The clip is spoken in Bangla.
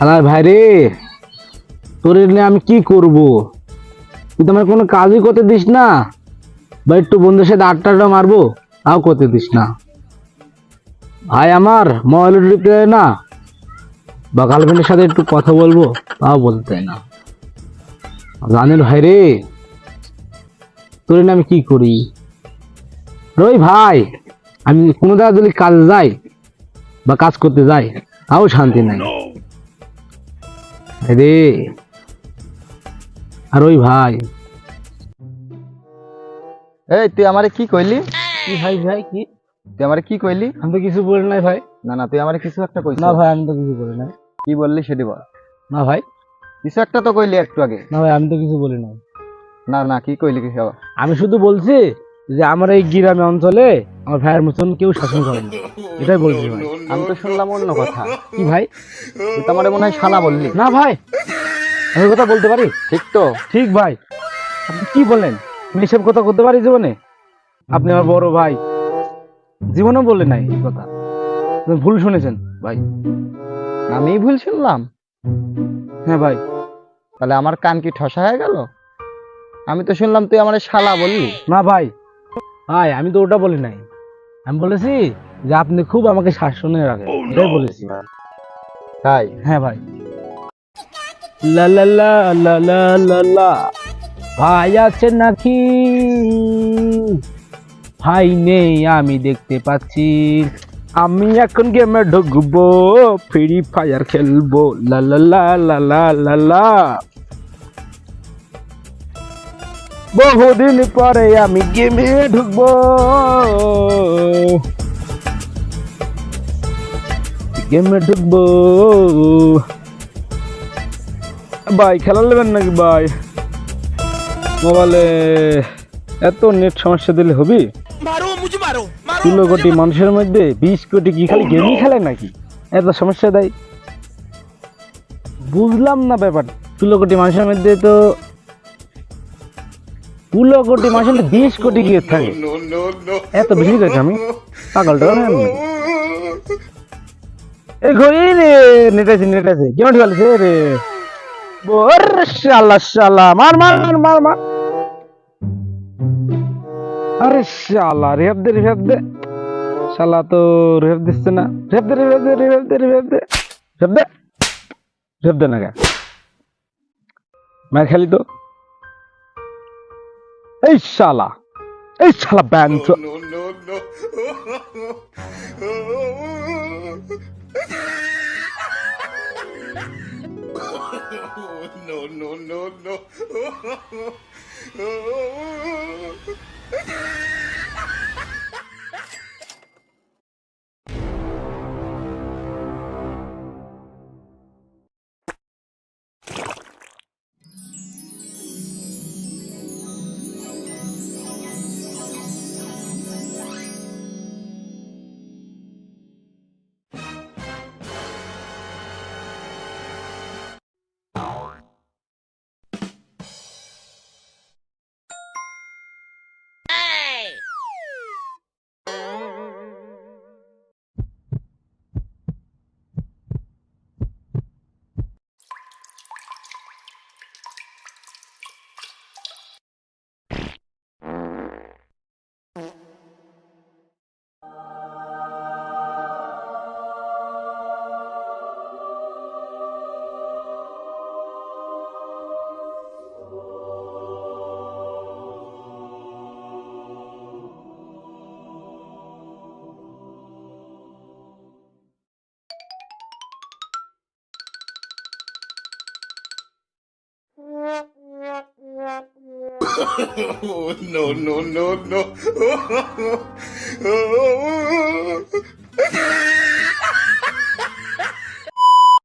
শালার ভাই রে, তোর নিয়ে আমি কি করব? তুই তো আমার কোনো কাজই করতে দিস না, বা একটু বন্ধুর সাথে আড্ডা মারবো তাও করতে দিস না ভাই। আমার মোবাইল টিপতে দেয় না, বা গার্লফ্রেন্ডের সাথে একটু কথা বলবো তাও বলতে দেয় না। জানেন ভাই রে, তোর নিয়ে আমি কি করি? রই ভাই, আমি কোনো জায়গায় যদি কাজে যাই বা কাজ করতে যাই তাও শান্তি নাই রে। আর ওই ভাই, এই তুই আমারে কি কইলি? কি ভাই? ভাই কি? তুই আমারে কি কইলি? আমি তো কিছু বলি নাই ভাই। না না, তুই আমারে কিছু একটা কইছিস। না ভাই, আমি তো কিছু বলি নাই। কি বললি সেটি বল। না ভাই, কিছু একটা তো কইলি একটু আগে। না ভাই, আমি তো কিছু বলি নাই। না না, কি কইলি কি আবার? আমি শুধু বলছি যে আমার এই গ্রামে অঞ্চলে আমার ভাইয়ের মতন কেউ শাসন করে না, এটাই বলছি ভাই। আমি তো শুনলাম অন্য কথা। কি ভাই? তুই তো আমারে মনে হয় শালা বললি। না ভাই, আমি কথা বলতে পারি। ঠিক তো? ঠিক ভাই। আপনি কি বলেন? আমি এসব কথা করতে পারি জীবনে? আপনি আমার বড় ভাই, জীবনেও বললেন নাই এই কথা। আপনি ভুল শুনেছেন ভাই। আমি ভুল শুনলাম? হ্যাঁ ভাই। তাহলে আমার কান কি ঠসা হয়ে গেল? আমি তো শুনলাম তুই আমারে শালা বললি। না ভাই, ভাই আমি তো ওটা বলি নাই। আমি বলেছি যে আপনি খুব আমাকে শাসনে রাখেন, এটাই বলেছি ভাই। তাই? হ্যাঁ ভাই। লা লা লা লা লা লা লা। ভাই আছে নাকি? ভাই নেই আমি দেখতে পাচ্ছি। আমি এখন গেমে ঢুকবো, ফ্রি ফায়ার খেলবো। লা লা লা লা লা লা লা। বহুদিন পরে আমি গেমে ঢুকবো, গেমে ঢুকবো। ভাই খেলা নেবেন নাকি ভাই? মোবাইলে এত নেট সমস্যা দিলে হবি? 16 কোটি মানুষের মধ্যে 20 কোটি কি খালি গেমই খেলে নাকি? এত সমস্যা দেয়, বুঝলাম না ব্যাপার। 16 কোটি মানুষের মধ্যে তো 16 কোটি মানুষের মধ্যে 20 কোটি কি থাকে? এত বেশি দেখি আমি পাগলটা এই ঘড়ি রে। নেট আছে কেমন খেলছে রে? ওর শালা শালা, মার মার মার মার মার। আরে শালা, রেপ দে শালা, তো রেপ দিচ্ছে না। রেপ দে না গা, মার খালি তো। এই শালা bank. No, no, no, no.